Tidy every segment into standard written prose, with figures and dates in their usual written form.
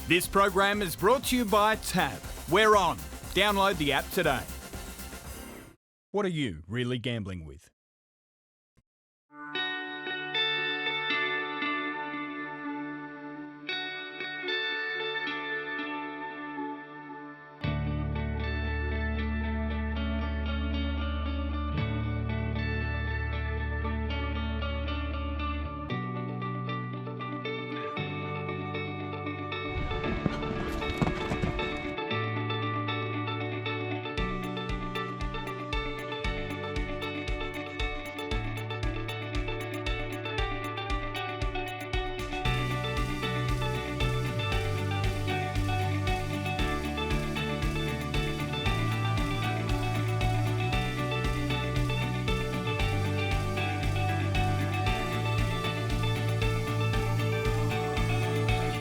This program is brought to you by Tab. We're on. Download the app today. What are you really gambling with?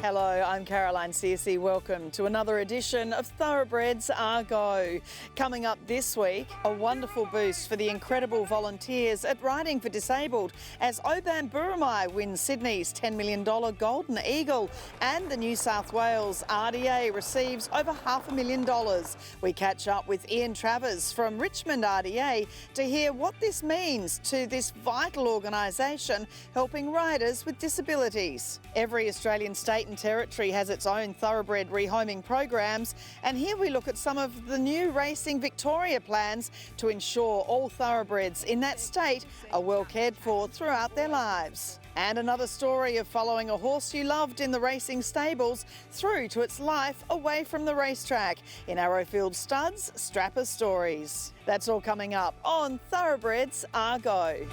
Hello, I'm Caroline Searcy. Welcome to another edition of Thoroughbreds Go. Coming up this week, a wonderful boost for the incredible volunteers at Riding for Disabled as Oban Burumai wins Sydney's $10 million Golden Eagle and the New South Wales RDA receives over $500,000. We catch up with Ian Travers from Richmond RDA to hear what this means to this vital organisation helping riders with disabilities. Every Australian state and territory has its own thoroughbred rehoming programs, and here we look at some of the new Racing Victoria plans to ensure all thoroughbreds in that state are well cared for throughout their lives. And another story of following a horse you loved in the racing stables through to its life away from the racetrack in Arrowfield Studs Strapper Stories. That's all coming up on Thoroughbreds Go.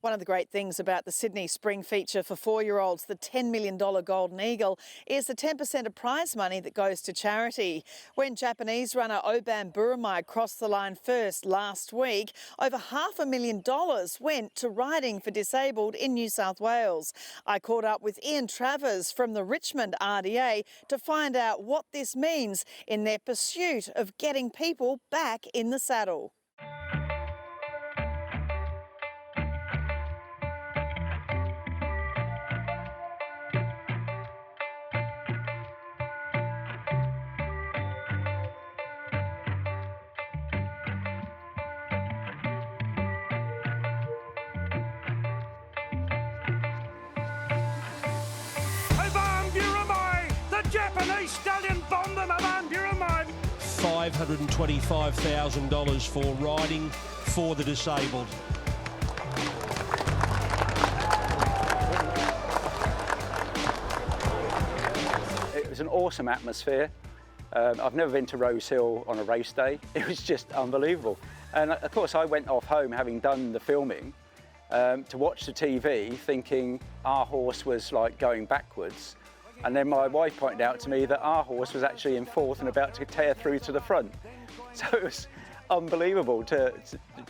One of the great things about the Sydney Spring feature for 4-year-olds, the $10 million Golden Eagle, is the 10% of prize money that goes to charity. When Japanese runner Oban Burumai crossed the line first last week, over $500,000 went to Riding for Disabled in New South Wales. I caught up with Ian Travers from the Richmond RDA to find out what this means in their pursuit of getting people back in the saddle. Japanese stallion bomb them around Burumai. $525,000 for Riding for the Disabled. It was an awesome atmosphere. I've never been to Rose Hill on a race day. It was just unbelievable. And of course I went off home having done the filming to watch the TV thinking our horse was like going backwards. And then my wife pointed out to me that our horse was actually in fourth and about to tear through to the front. So it was unbelievable to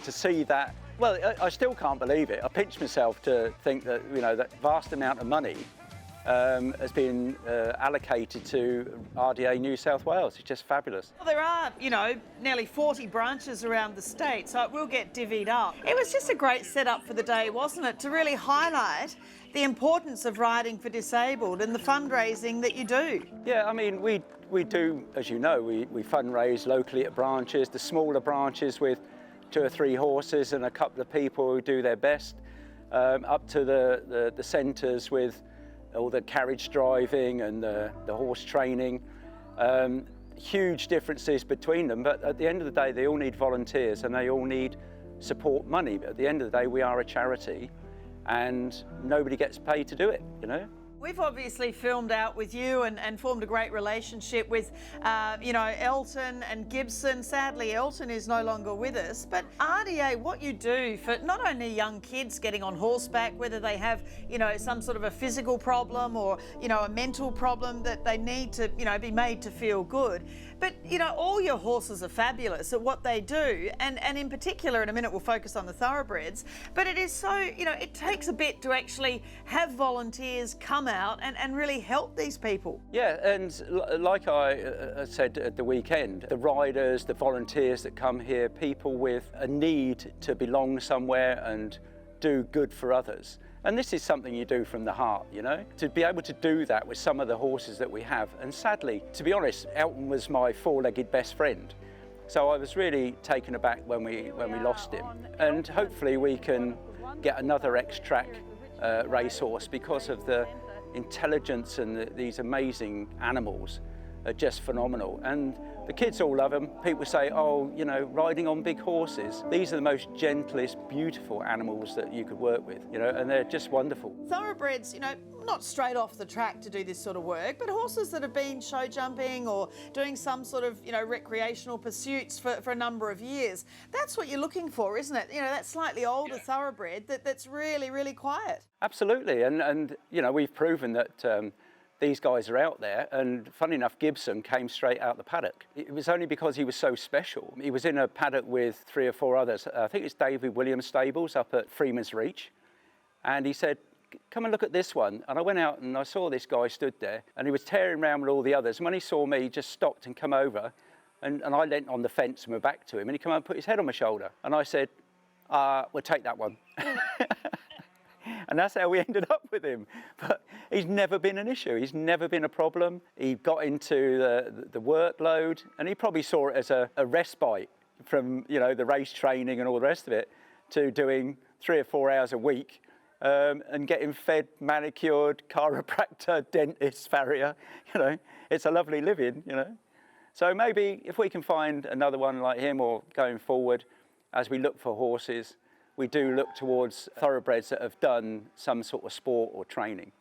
see that. Well, I still can't believe it. I pinch myself to think that, you know, that vast amount of money has been allocated to RDA New South Wales. It's just fabulous. Well, there are, you know, nearly 40 branches around the state, so it will get divvied up. It was just a great setup for the day, wasn't it, to really highlight the importance of Riding for Disabled and the fundraising that you do. Yeah, I mean, we do, as you know, we fundraise locally at branches, the smaller branches with 2 or 3 horses and a couple of people who do their best, up to the centres with all the carriage driving and the horse training. Huge differences between them, but at the end of the day, they all need volunteers and they all need support money. But at the end of the day, we are a charity and nobody gets paid to do it, you know? We've obviously filmed out with you and formed a great relationship with, you know, Elton and Gibson. Sadly, Elton is no longer with us. But RDA, what you do for not only young kids getting on horseback, whether they have, you know, some sort of a physical problem or, you know, a mental problem that they need to, you know, be made to feel good. But, you know, all your horses are fabulous at what they do. And in particular, in a minute, we'll focus on the thoroughbreds. But it is so, you know, it takes a bit to actually have volunteers come out and really help these people. Yeah, and like I said at the weekend, the riders, the volunteers that come here, people with a need to belong somewhere and do good for others. And this is something you do from the heart, you know? To be able to do that with some of the horses that we have. And sadly, to be honest, Elton was my four-legged best friend. So I was really taken aback when we lost him. And hopefully we can get another X-Track racehorse, because of the intelligence and these amazing animals are just phenomenal. And the kids all love them. People say, oh, you know, riding on big horses, these are the most gentlest, beautiful animals that you could work with, you know, and they're just wonderful. Thoroughbreds, you know, not straight off the track to do this sort of work, but horses that have been show jumping or doing some sort of, you know, recreational pursuits for a number of years. That's what you're looking for, isn't it? You know, that slightly older thoroughbred that's really, really quiet. Absolutely, and you know, we've proven that these guys are out there, and funny enough, Gibson came straight out the paddock. It was only because he was so special. He was in a paddock with 3 or 4 others. I think it's David Williams Stables up at Freeman's Reach. And he said, come and look at this one. And I went out and I saw this guy stood there, and he was tearing around with all the others. And when he saw me, he just stopped and come over, and I leant on the fence and went back to him, and he came over and put his head on my shoulder. And I said, we'll take that one. And that's how we ended up with him. But he's never been an issue. He's never been a problem. He got into the workload, and he probably saw it as a respite from, you know, the race training and all the rest of it, to doing 3 or 4 hours a week and getting fed, manicured, chiropractor, dentist, farrier. You know, it's a lovely living, you know. So maybe if we can find another one like him, or going forward, as we look for horses, we do look towards thoroughbreds that have done some sort of sport or training.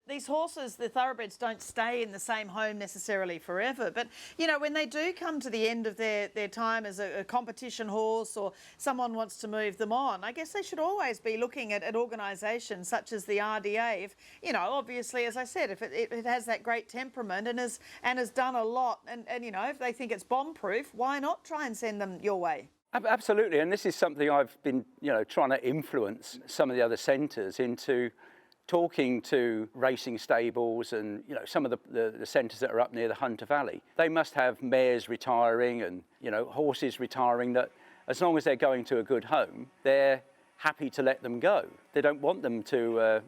These horses, the thoroughbreds, don't stay in the same home necessarily forever. But, you know, when they do come to the end of their time as a competition horse, or someone wants to move them on, I guess they should always be looking at organisations such as the RDA. If, you know, obviously, as I said, if it has that great temperament and has done a lot, and, you know, if they think it's bomb-proof, why not try and send them your way? Absolutely, and this is something I've been, you know, trying to influence some of the other centres into talking to racing stables, and, you know, some of the centres that are up near the Hunter Valley. They must have mares retiring and, you know, horses retiring that, as long as they're going to a good home, they're happy to let them go. They don't want them to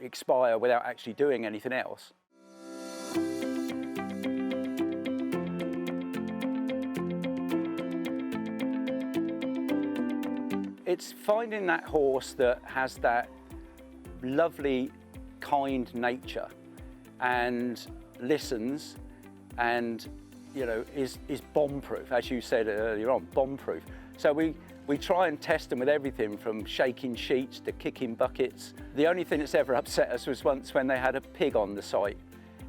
expire without actually doing anything else. It's finding that horse that has that lovely, kind nature and listens, and, you know, is bomb-proof, as you said earlier on, bomb-proof. So we try and test them with everything from shaking sheets to kicking buckets. The only thing that's ever upset us was once when they had a pig on the site,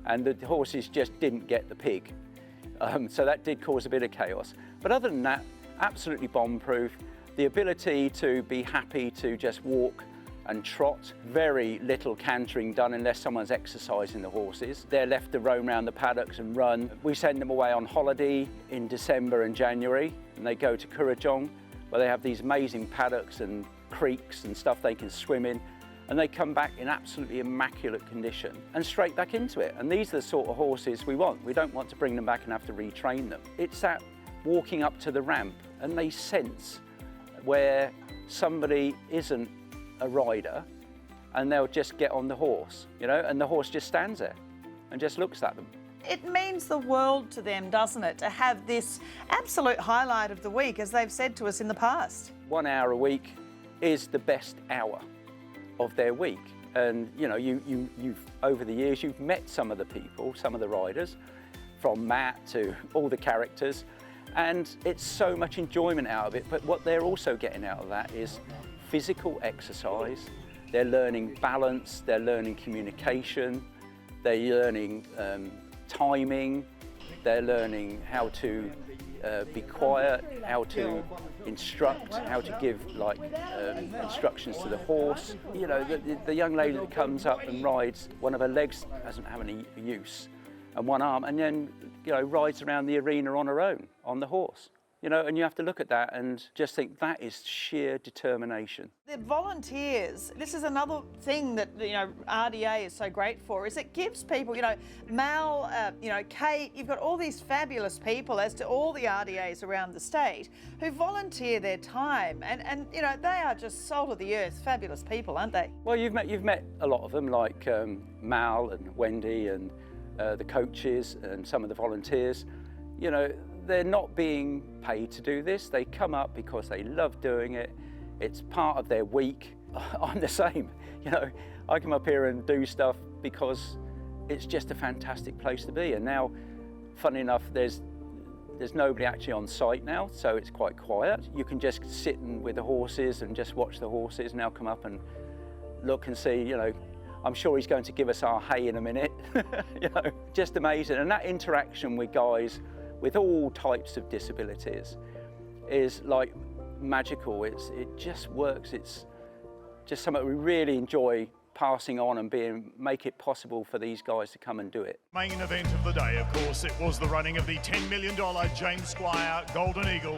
and the horses just didn't get the pig. So that did cause a bit of chaos. But other than that, absolutely bomb-proof. The ability to be happy to just walk and trot. Very little cantering done unless someone's exercising the horses. They're left to roam around the paddocks and run. We send them away on holiday in December and January, and they go to Kurrajong, where they have these amazing paddocks and creeks and stuff they can swim in, and they come back in absolutely immaculate condition and straight back into it. And these are the sort of horses we want. We don't want to bring them back and have to retrain them. It's that walking up to the ramp, and they sense where somebody isn't a rider, and they'll just get on the horse, you know, and the horse just stands there and just looks at them. It means the world to them, doesn't it, to have this absolute highlight of the week, as they've said to us in the past. 1 hour a week is the best hour of their week. And, you know, you've over the years, you've met some of the people, some of the riders, from Matt to all the characters, and it's so much enjoyment out of it. But what they're also getting out of that is physical exercise. They're learning balance, they're learning communication, they're learning timing, they're learning how to be quiet, how to instruct, how to give instructions to the horse. You know, the young lady that comes up and rides, one of her legs doesn't have any use, and one arm, and then, you know, rides around the arena on her own, on the horse. You know, and you have to look at that and just think that is sheer determination. The volunteers, this is another thing that, you know, RDA is so great for, is it gives people, you know, Mal, you know, Kate, you've got all these fabulous people, as to all the RDAs around the state, who volunteer their time, and you know, they are just salt of the earth, fabulous people, aren't they? Well, you've met a lot of them, like Mal and Wendy and the coaches and some of the volunteers. You know, they're not being paid to do this. They come up because they love doing it. It's part of their week. I'm the same. You know, I come up here and do stuff because it's just a fantastic place to be. And now, funny enough, there's nobody actually on site now, so it's quite quiet. You can just sit with the horses and just watch the horses now come up and look and see, you know, I'm sure he's going to give us our hay in a minute. You know, just amazing. And that interaction with guys with all types of disabilities is like magical. It just works. It's just something we really enjoy passing on and make it possible for these guys to come and do it. Main event of the day, of course, it was the running of the $10 million James Squire Golden Eagle,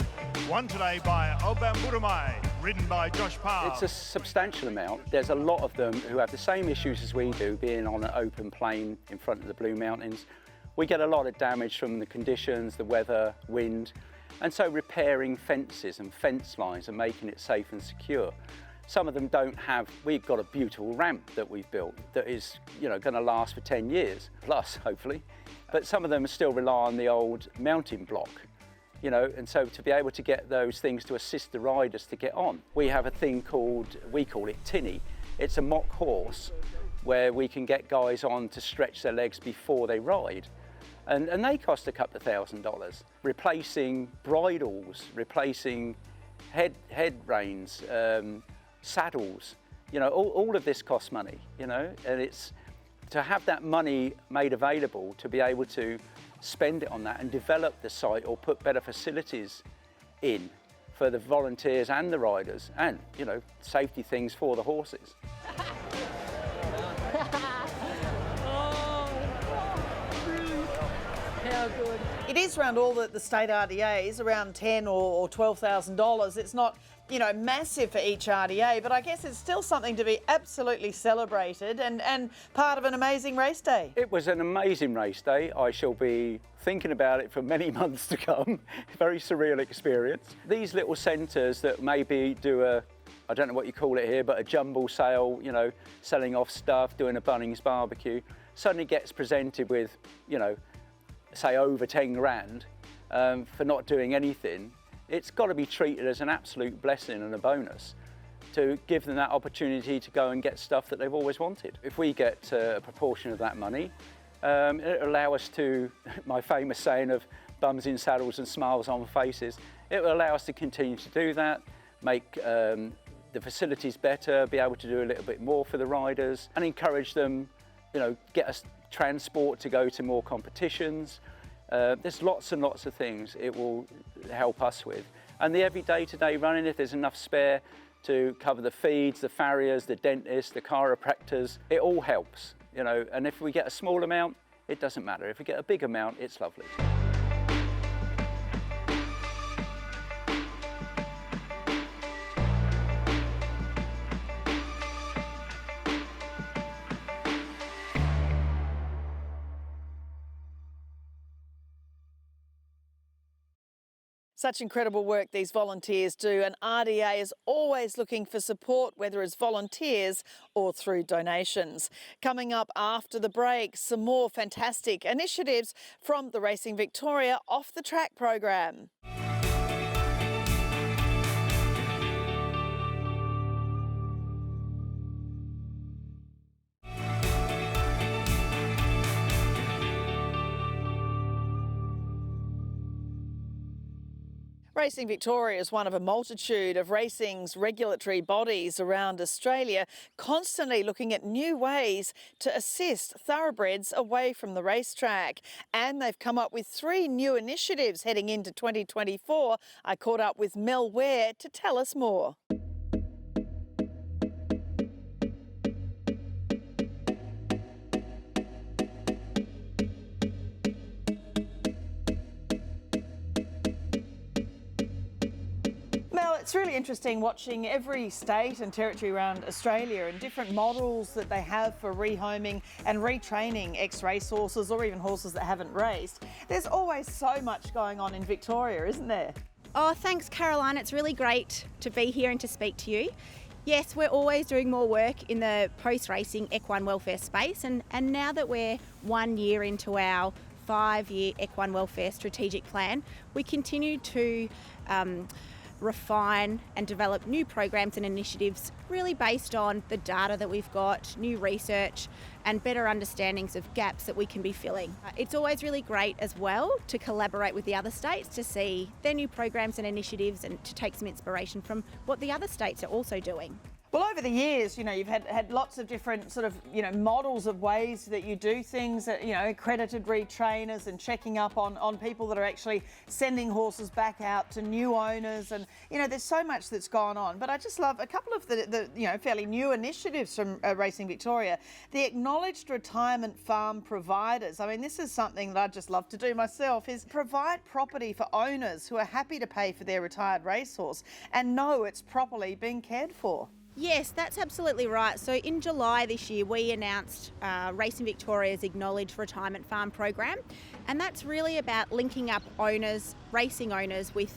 won today by Obamburumai, ridden by Josh Parr. It's a substantial amount. There's a lot of them who have the same issues as we do, being on an open plain in front of the Blue Mountains. We get a lot of damage from the conditions, the weather, wind, and so repairing fences and fence lines and making it safe and secure. Some of them don't have, we've got a beautiful ramp that we've built that is, you know, going to last for 10 years, plus hopefully, but some of them still rely on the old mounting block, you know, and so to be able to get those things to assist the riders to get on. We have a thing called, we call it Tinny. It's a mock horse where we can get guys on to stretch their legs before they ride. And they cost a couple of $1,000s. Replacing bridles, replacing head reins, saddles, you know, all of this costs money, you know, and it's to have that money made available to be able to spend it on that and develop the site or put better facilities in for the volunteers and the riders and, you know, safety things for the horses. Good. It is around all the state RDAs, around $10,000 or $12,000. It's not, you know, massive for each RDA, but I guess it's still something to be absolutely celebrated and part of an amazing race day. It was an amazing race day. I shall be thinking about it for many months to come. Very surreal experience. These little centres that maybe do I don't know what you call it here, but a jumble sale, you know, selling off stuff, doing a Bunnings barbecue, suddenly gets presented with, you know, say over 10 grand for not doing anything. It's got to be treated as an absolute blessing and a bonus to give them that opportunity to go and get stuff that they've always wanted. If we get a proportion of that money, it'll allow us to, my famous saying of bums in saddles and smiles on faces, it will allow us to continue to do that, make the facilities better, be able to do a little bit more for the riders and encourage them, you know, get us transport to go to more competitions. There's lots and lots of things it will help us with. And the everyday to-day running, if there's enough spare to cover the feeds, the farriers, the dentists, the chiropractors, it all helps, you know. And if we get a small amount, it doesn't matter. If we get a big amount, it's lovely. Such incredible work these volunteers do, and RDA is always looking for support, whether it's volunteers or through donations. Coming up after the break, some more fantastic initiatives from the Racing Victoria Off the Track program. Racing Victoria is one of a multitude of racing's regulatory bodies around Australia, constantly looking at new ways to assist thoroughbreds away from the racetrack. And they've come up with 3 new initiatives heading into 2024. I caught up with Mel Ware to tell us more. it's really interesting watching every state and territory around Australia and different models that they have for rehoming and retraining ex-race horses or even horses that haven't raced. There's always so much going on in Victoria, isn't there? Oh, thanks, Caroline. It's really great to be here and to speak to you. Yes, we're always doing more work in the post-racing equine welfare space, and now that we're 1 year into our 5-year equine welfare strategic plan, we continue to refine and develop new programs and initiatives really based on the data that we've got, new research and better understandings of gaps that we can be filling. It's always really great as well to collaborate with the other states to see their new programs and initiatives and to take some inspiration from what the other states are also doing. Well, over the years, you've had lots of different sort of, models of ways that you do things, accredited retrainers and checking up on people that are actually sending horses back out to new owners. And, there's so much that's gone on. But I just love a couple of the fairly new initiatives from Racing Victoria. The Acknowledged Retirement Farm Providers. I mean, this is something that I'd just love to do myself, is provide property for owners who are happy to pay for their retired racehorse and know it's properly being cared for. Yes, that's absolutely right. So in July this year, we announced Racing Victoria's Acknowledged Retirement Farm program, and that's really about linking up owners, racing owners, with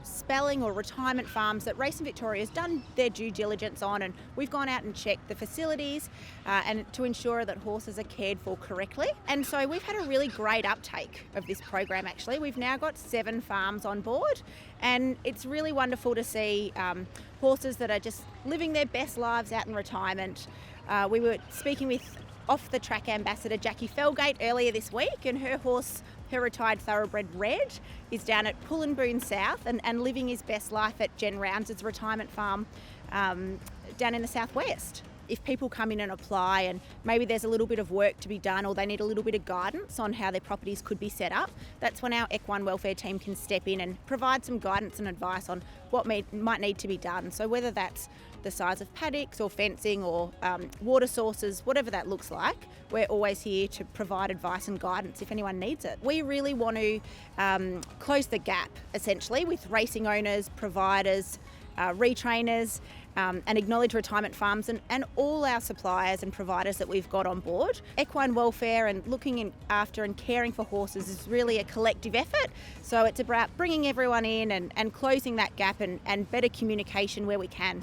spelling or retirement farms that Racing Victoria has done their due diligence on, and we've gone out and checked the facilities and to ensure that horses are cared for correctly. And so we've had a really great uptake of this program actually. We've now got 7 farms on board, and it's really wonderful to see horses that are just living their best lives out in retirement. We were speaking with off-the-track ambassador Jackie Felgate earlier this week, and her retired thoroughbred Red is down at Pullenboone South and living his best life at Jen Rounds' retirement farm down in the southwest. If people come in and apply and maybe there's a little bit of work to be done or they need a little bit of guidance on how their properties could be set up, that's when our equine welfare team can step in and provide some guidance and advice on what might need to be done. So whether that's the size of paddocks or fencing or water sources, whatever that looks like, we're always here to provide advice and guidance if anyone needs it. We really want to close the gap essentially with racing owners, providers, retrainers, and acknowledged retirement farms and all our suppliers and providers that we've got on board. Equine welfare and looking after and caring for horses is really a collective effort. So it's about bringing everyone in and closing that gap and better communication where we can.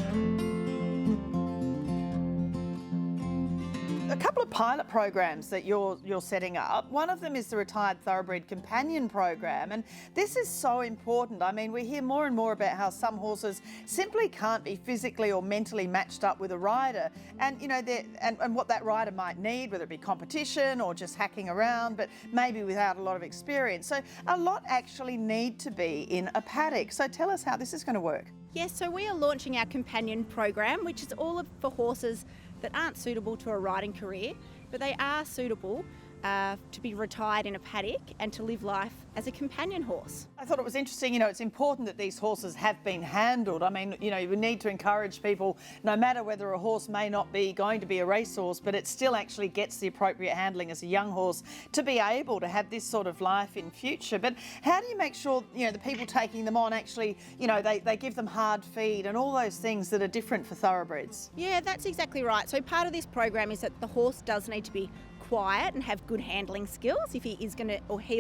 A couple of pilot programs that you're setting up. One of them is the Retired Thoroughbred Companion Program, and this is so important. I mean, we hear more and more about how some horses simply can't be physically or mentally matched up with a rider, and and what that rider might need, whether it be competition or just hacking around, but maybe without a lot of experience. So a lot actually need to be in a paddock. So tell us how this is going to work. Yes, so we are launching our companion program, which is all for horses that aren't suitable to a riding career, but they are suitable to be retired in a paddock and to live life as a companion horse. I thought it was interesting, it's important that these horses have been handled. I mean, you need to encourage people, no matter whether a horse may not be going to be a racehorse, but it still actually gets the appropriate handling as a young horse to be able to have this sort of life in future. But how do you make sure, the people taking them on actually, they give them hard feed and all those things that are different for thoroughbreds? Yeah, that's exactly right. So part of this program is that the horse does need to be quiet and have good handling skills if he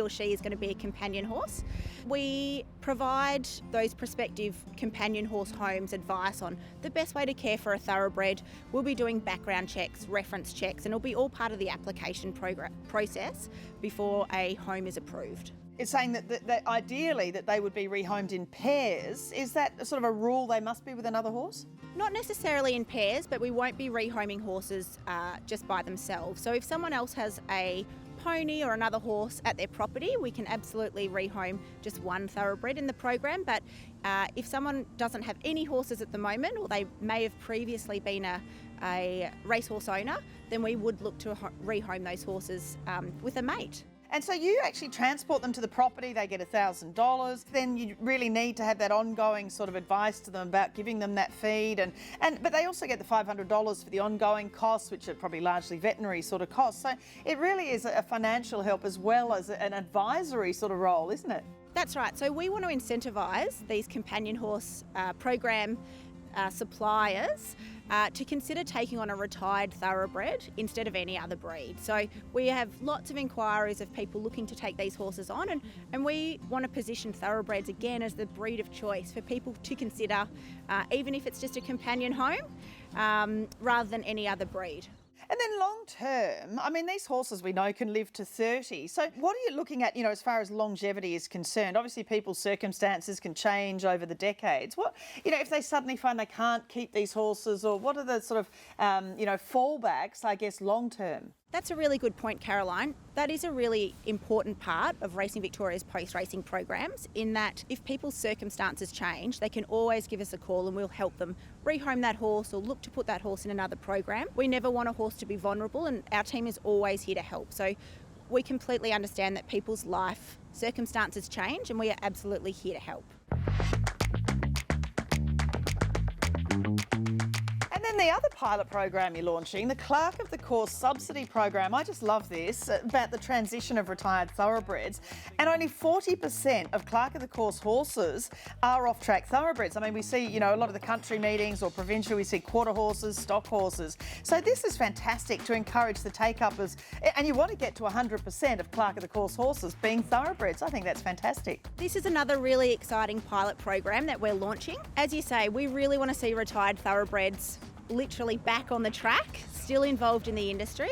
or she is going to be a companion horse. We provide those prospective companion horse homes advice on the best way to care for a thoroughbred. We'll be doing background checks, reference checks, and it'll be all part of the application process before a home is approved. It's saying that ideally that they would be rehomed in pairs. Is that sort of a rule they must be with another horse? Not necessarily in pairs, but we won't be rehoming horses just by themselves. So if someone else has a pony or another horse at their property, we can absolutely rehome just one thoroughbred in the program. But if someone doesn't have any horses at the moment, or they may have previously been a racehorse owner, then we would look to rehome those horses with a mate. And so you actually transport them to the property, they get $1,000. Then you really need to have that ongoing sort of advice to them about giving them that feed. But they also get the $500 for the ongoing costs, which are probably largely veterinary sort of costs. So it really is a financial help as well as an advisory sort of role, isn't it? That's right. So we want to incentivise these companion horse program suppliers to consider taking on a retired thoroughbred instead of any other breed. So we have lots of inquiries of people looking to take these horses on, and we want to position thoroughbreds again as the breed of choice for people to consider, even if it's just a companion home, rather than any other breed. And then long term, I mean, these horses we know can live to 30. So what are you looking at, as far as longevity is concerned? Obviously, people's circumstances can change over the decades. What, if they suddenly find they can't keep these horses, or what are the sort of, fallbacks, I guess, long term? That's a really good point, Caroline. That is a really important part of Racing Victoria's post-racing programs, in that if people's circumstances change, they can always give us a call and we'll help them rehome that horse or look to put that horse in another program. We never want a horse to be vulnerable, and our team is always here to help. So we completely understand that people's life circumstances change, and we are absolutely here to help. And then the other pilot program you're launching, the Clerk of the Course Subsidy Program. I just love this, about the transition of retired thoroughbreds. And only 40% of Clerk of the Course horses are off-track thoroughbreds. I mean, we see, a lot of the country meetings or provincial, we see quarter horses, stock horses. So this is fantastic to encourage the take-uppers. And you want to get to 100% of Clerk of the Course horses being thoroughbreds. I think that's fantastic. This is another really exciting pilot program that we're launching. As you say, we really want to see retired thoroughbreds literally back on the track, still involved in the industry,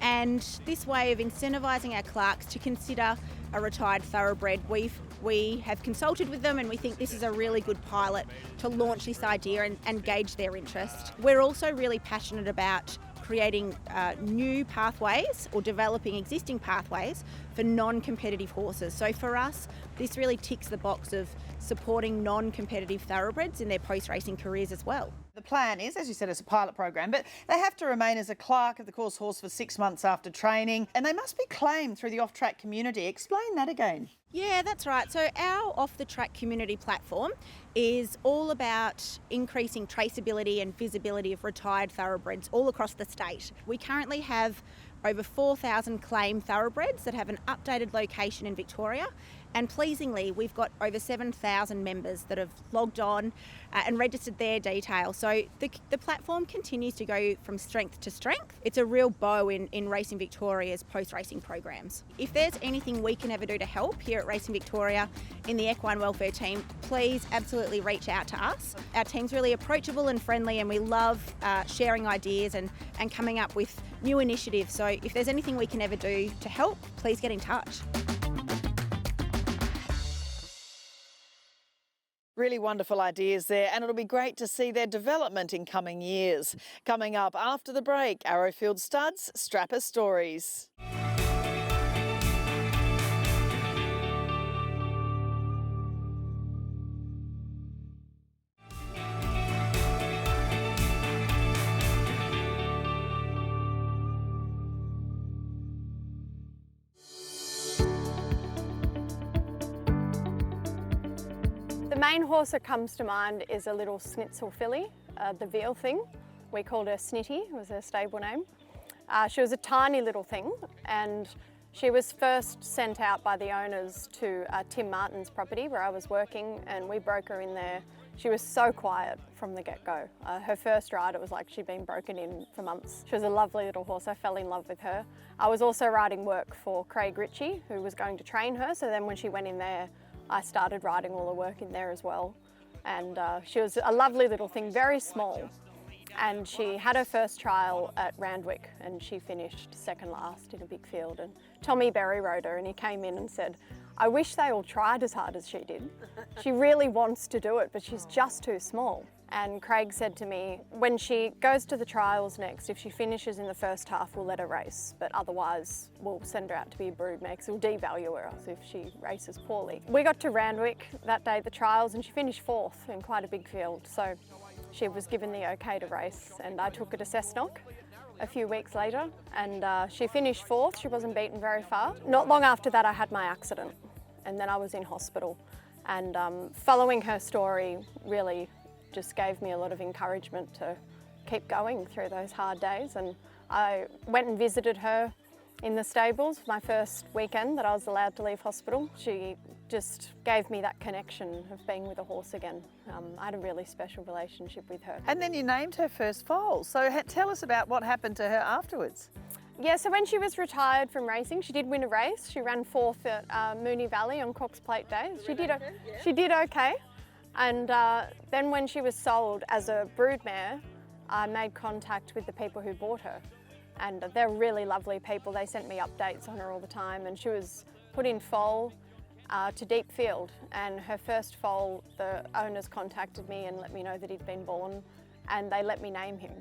and this way of incentivising our clerks to consider a retired thoroughbred, we have consulted with them, and we think this is a really good pilot to launch this idea and gauge their interest. We're also really passionate about creating new pathways or developing existing pathways for non-competitive horses. So for us, this really ticks the box of supporting non-competitive thoroughbreds in their post-racing careers as well. The plan is, as you said, it's a pilot program, but they have to remain as a clerk of the course horse for 6 months after training, and they must be claimed through the off-track community. Explain that again. Yeah, that's right. So our off-the-track community platform is all about increasing traceability and visibility of retired thoroughbreds all across the state. We currently have over 4,000 claimed thoroughbreds that have an updated location in Victoria, and pleasingly we've got over 7,000 members that have logged on and registered their details. So the platform continues to go from strength to strength. It's a real bow in Racing Victoria's post-racing programs. If there's anything we can ever do to help here at Racing Victoria in the equine welfare team, please absolutely reach out to us. Our team's really approachable and friendly, and we love sharing ideas and coming up with new initiatives. So if there's anything we can ever do to help, please get in touch. Really wonderful ideas there, and it'll be great to see their development in coming years. Coming up after the break, Arrowfield Studs, Strapper Stories. The main horse that comes to mind is a little schnitzel filly, the veal thing. We called her Snitty, was her stable name. She was a tiny little thing, and she was first sent out by the owners to Tim Martin's property where I was working, and we broke her in there. She was so quiet from the get-go. Her first ride, it was like she'd been broken in for months. She was a lovely little horse. I fell in love with her. I was also riding work for Craig Ritchie, who was going to train her, so then when she went in there, I started riding all the work in there as well. And she was a lovely little thing, very small. And she had her first trial at Randwick, and she finished second last in a big field. And Tommy Berry rode her, and he came in and said, "I wish they all tried as hard as she did. She really wants to do it, but she's just too small." And Craig said to me, when she goes to the trials next, if she finishes in the first half, we'll let her race, but otherwise we'll send her out to be a broodmare because we'll devalue her if she races poorly. We got to Randwick that day, the trials, and she finished fourth in quite a big field. So she was given the okay to race, and I took her to Cessnock a few weeks later, and she finished fourth. She wasn't beaten very far. Not long after that, I had my accident, and then I was in hospital. And following her story really just gave me a lot of encouragement to keep going through those hard days. And I went and visited her in the stables, my first weekend that I was allowed to leave hospital, she just gave me that connection of being with a horse again. I had a really special relationship with her. And then you named her first foal. So tell us about what happened to her afterwards. Yeah, so when she was retired from racing, she did win a race. She ran 4th at Moonee Valley on Cox Plate Day. She did okay. And then when she was sold as a broodmare, I made contact with the people who bought her. And they're really lovely people. They sent me updates on her all the time, and she was put in foal to Deep Field. And her first foal, the owners contacted me and let me know that he'd been born, and they let me name him.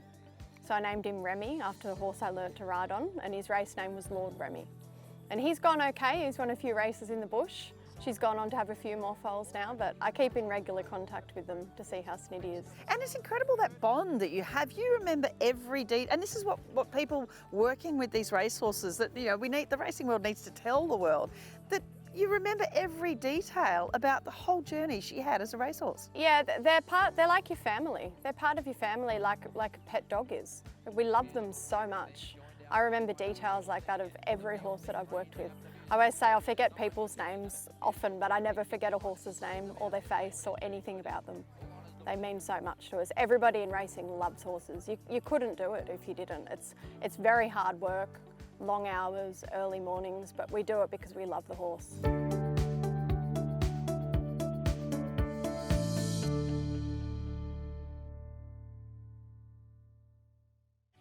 So I named him Remy after the horse I learnt to ride on, and his race name was Lord Remy. And he's gone okay. He's won a few races in the bush. She's gone on to have a few more foals now, but I keep in regular contact with them to see how Snitty is. And it's incredible that bond that you have. You remember every detail, and this is what people working with these racehorses that, you know, the racing world needs to tell the world, that you remember every detail about the whole journey she had as a racehorse. Yeah, they're like your family. They're part of your family like a pet dog is. We love them so much. I remember details like that of every horse that I've worked with. I always say I forget people's names often, but I never forget a horse's name or their face or anything about them. They mean so much to us. Everybody in racing loves horses. You couldn't do it if you didn't. It's very hard work, long hours, early mornings, but we do it because we love the horse.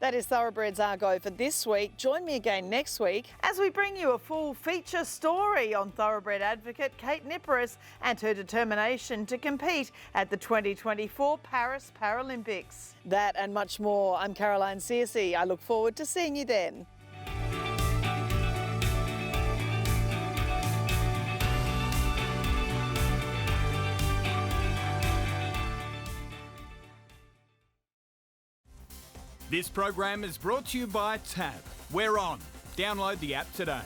That is Thoroughbreds Argo for this week. Join me again next week as we bring you a full feature story on thoroughbred advocate Kate Nipperess and her determination to compete at the 2024 Paris Paralympics. That and much more. I'm Caroline Searcy. I look forward to seeing you then. This program is brought to you by Tab. We're on. Download the app today.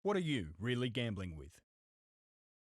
What are you really gambling with?